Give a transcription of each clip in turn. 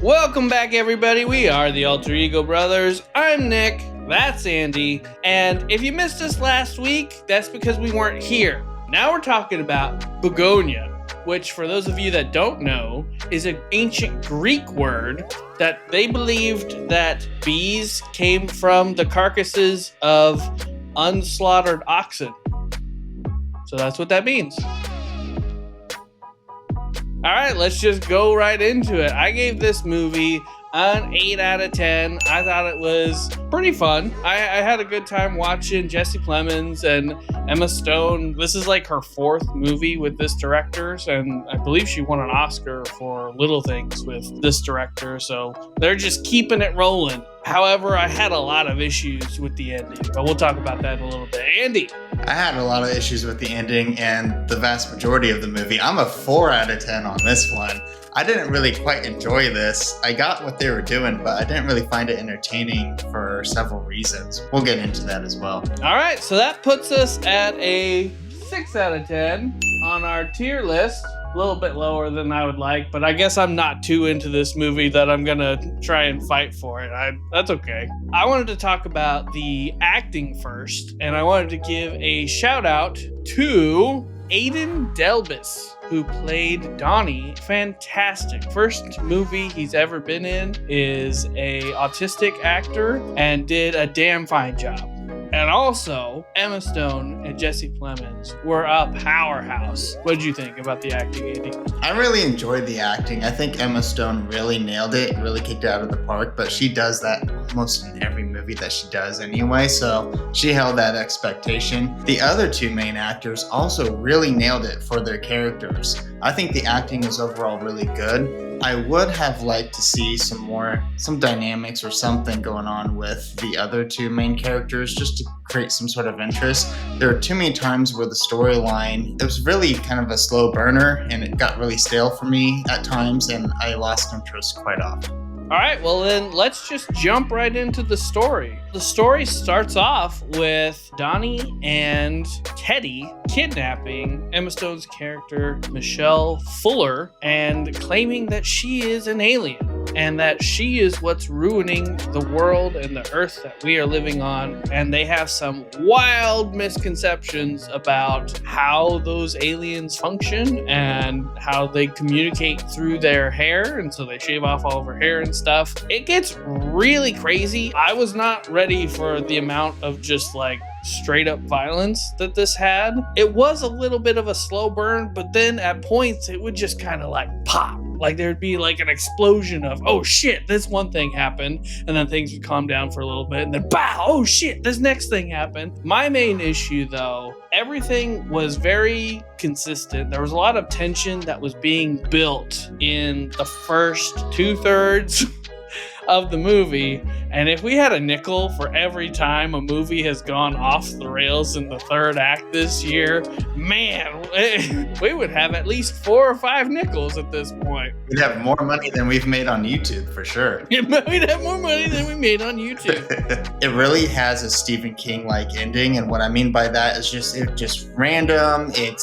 Welcome back, everybody. We are the Alter Ego Brothers. I'm Nick. That's Andy. And if you missed us last week, that's because we weren't here. Now we're talking about Bugonia, which, for those of you that don't know, is an ancient Greek word that they believed that bees came from the carcasses of unslaughtered oxen. So that's what that means. All right, let's just go right into it. I gave this movie an 8 out of 10. I thought it was pretty fun. I had a good time watching Jesse Plemons and Emma Stone. This is like her 4th movie with this director, and I believe she won an Oscar for Little Things with this director, so they're just keeping it rolling. However, I had a lot of issues with the ending, but we'll talk about that in a little bit. Andy? I had a lot of issues with the ending and the vast majority of the movie. I'm a 4 out of 10 on this one. I didn't really quite enjoy this. I got what they were doing, but I didn't really find it entertaining for several reasons. We'll get into that as well. All right, so that puts us at a 6 out of 10 on our tier list. A little bit lower than I would like, but I guess I'm not too into this movie that I'm gonna try and fight for it. That's okay. I wanted to talk about the acting first, and I wanted to give a shout out to Aiden Delbus, who played Donnie. Fantastic. First movie he's ever been in is a autistic actor and did a damn fine job. And also, Emma Stone and Jesse Plemons were a powerhouse. What did you think about the acting, Andy? I really enjoyed the acting. I think Emma Stone really nailed it, really kicked it out of the park, but she does that almost in every movie that she does anyway, so she held that expectation. The other 2 main actors also really nailed it for their characters. I think the acting was overall really good. I would have liked to see some dynamics or something going on with the other 2 main characters just to create some sort of interest. There were too many times where the storyline, it was really kind of a slow burner and it got really stale for me at times and I lost interest quite often. All right, well then let's just jump right into the story. The story starts off with Donnie and Teddy kidnapping Emma Stone's character, Michelle Fuller, and claiming that she is an alien and that she is what's ruining the world and the earth that we are living on. And they have some wild misconceptions about how those aliens function and how they communicate through their hair. And so they shave off all of her hair and stuff. It gets really crazy. I was not ready for the amount of just like straight up violence that this had. It was a little bit of a slow burn, but then at points it would just kind of like pop. Like there'd be like an explosion of, oh shit, this one thing happened. And then things would calm down for a little bit and then pow, oh shit, this next thing happened. My main issue though, everything was very consistent. There was a lot of tension that was being built in the first 2/3 of the movie, and if we had a nickel for every time a movie has gone off the rails in the 3rd act this year, man, we would have at least 4 or 5 nickels at this point. We'd have more money than we've made on YouTube for sure. We'd have more money than we made on YouTube. It really has a Stephen King-like ending, and what I mean by that is it just random. It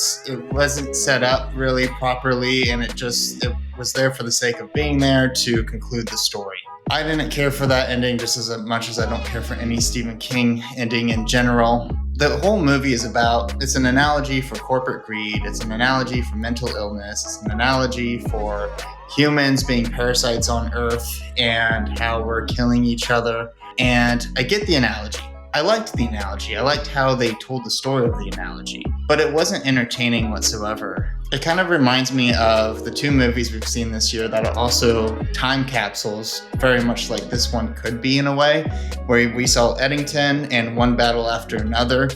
wasn't set up really properly, and it was there for the sake of being there to conclude the story. I didn't care for that ending just as much as I don't care for any Stephen King ending in general. The whole movie is it's an analogy for corporate greed, it's an analogy for mental illness, it's an analogy for humans being parasites on Earth and how we're killing each other. And I get the analogy. I liked the analogy. I liked how they told the story of the analogy, but it wasn't entertaining whatsoever. It kind of reminds me of the 2 movies we've seen this year that are also time capsules, very much like this one could be in a way, where we saw Eddington and One Battle After Another.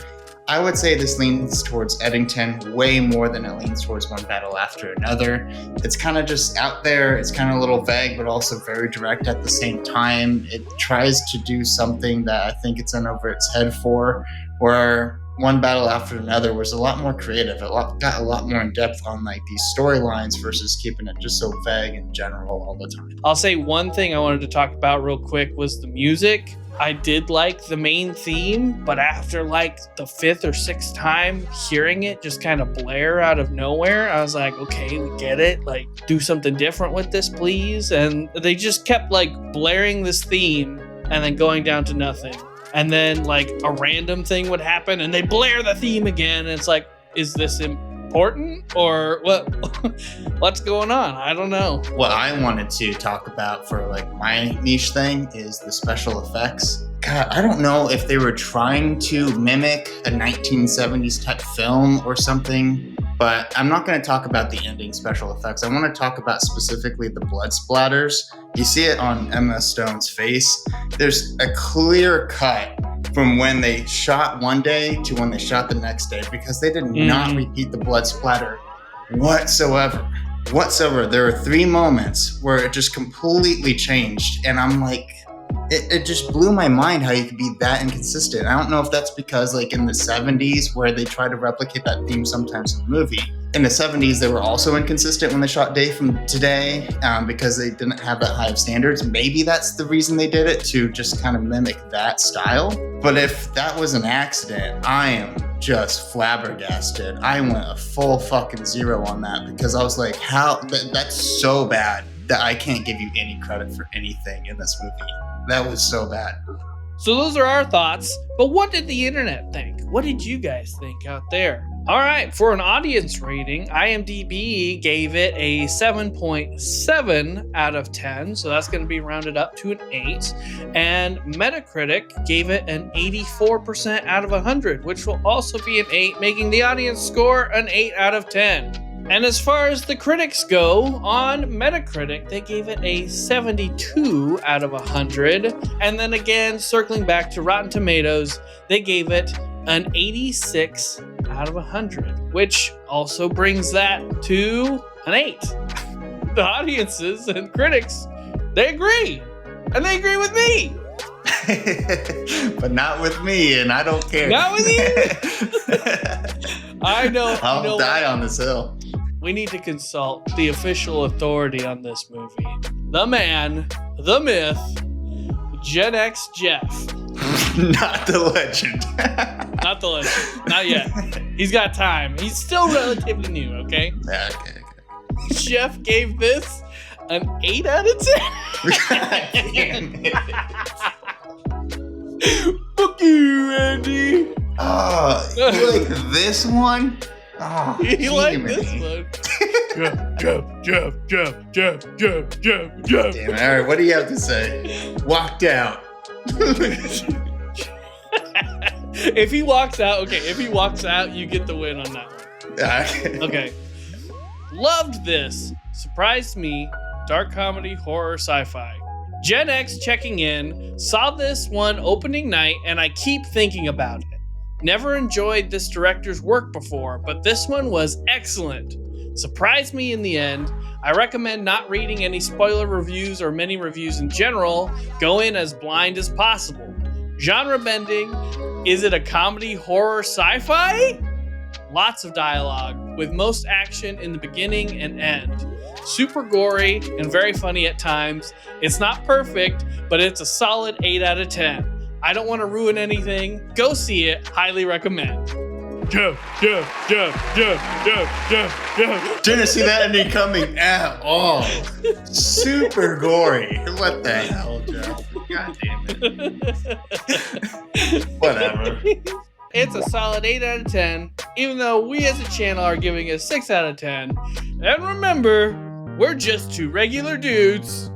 I would say this leans towards Eddington way more than it leans towards One Battle After Another. It's kind of just out there. It's kind of a little vague, but also very direct at the same time. It tries to do something that I think it's in over its head for, where One Battle After Another was a lot more creative. It got a lot more in depth on like these storylines versus keeping it just so vague and general all the time. I'll say one thing I wanted to talk about real quick was the music. I did like the main theme, but after like the fifth or sixth time hearing it just kind of blare out of nowhere, I was like, okay, we get it. Like, do something different with this, please. And they just kept like blaring this theme and then going down to nothing. And then like a random thing would happen and they blare the theme again. And it's like, is this important or what? What's going on? I don't know. What I wanted to talk about for like my niche thing is the special effects. God, I don't know if they were trying to mimic a 1970s type film or something, but I'm not going to talk about the ending special effects. I want to talk about specifically the blood splatters. You see it on Emma Stone's face. There's a clear cut from when they shot one day to when they shot the next day because they did not repeat the blood splatter whatsoever. There are 3 moments where it just completely changed, and I'm like, it just blew my mind how you could be that inconsistent. I don't know if that's because like in the 70s where they try to replicate that theme sometimes in the movie. In the 70s, they were also inconsistent when they shot Day from Today because they didn't have that high of standards. Maybe that's the reason they did it, to just kind of mimic that style. But if that was an accident, I am just flabbergasted. I went a full fucking 0 on that because I was like, how? That's so bad that I can't give you any credit for anything in this movie. That was so bad. So those are our thoughts, but what did the internet think? What did you guys think out there? All right, for an audience rating, IMDb gave it a 7.7 out of 10, so that's going to be rounded up to an 8. And Metacritic gave it an 84% out of 100, which will also be an 8, making the audience score an 8 out of 10. And as far as the critics go, on Metacritic, they gave it a 72 out of 100. And then again, circling back to Rotten Tomatoes, they gave it an 86 out of 100, which also brings that to an 8. The audiences and critics, they agree. And they agree with me. But not with me, and I don't care. Not with you. I know. I'll die on this hill. We need to consult the official authority on this movie. The man, the myth, Gen X Jeff. Not the legend. Not the legend. Not yet. He's got time. He's still relatively new, okay? Yeah, okay. Jeff gave this an 8 out of 10. Fuck you, Andy. Oh, you like this one? Oh, he liked this one. Jeff. Damn it. All right, what do you have to say? Walked out. If he walks out, you get the win on that one. Okay. Loved this. Surprised me. Dark comedy, horror, sci-fi. Gen X checking in, saw this one opening night, and I keep thinking about it. Never enjoyed this director's work before, but this one was excellent. Surprised me in the end. I recommend not reading any spoiler reviews or many reviews in general. Go in as blind as possible. Genre bending. Is it a comedy, horror, sci-fi? Lots of dialogue, with most action in the beginning and end. Super gory and very funny at times. It's not perfect, but it's a solid 8 out of 10. I don't want to ruin anything. Go see it. Highly recommend. Jeff. Didn't see that ending coming at all. Super gory. What the hell, Jeff? God damn it. Whatever. It's a solid 8 out of 10, even though we as a channel are giving it 6 out of 10. And remember, we're just 2 regular dudes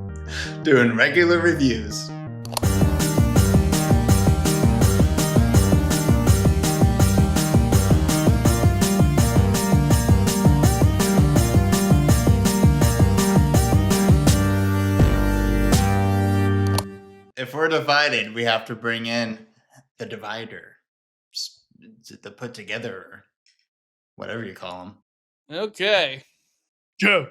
doing regular reviews. If we're divided, we have to bring in the divider, the put together, whatever you call them. Okay. Jeff.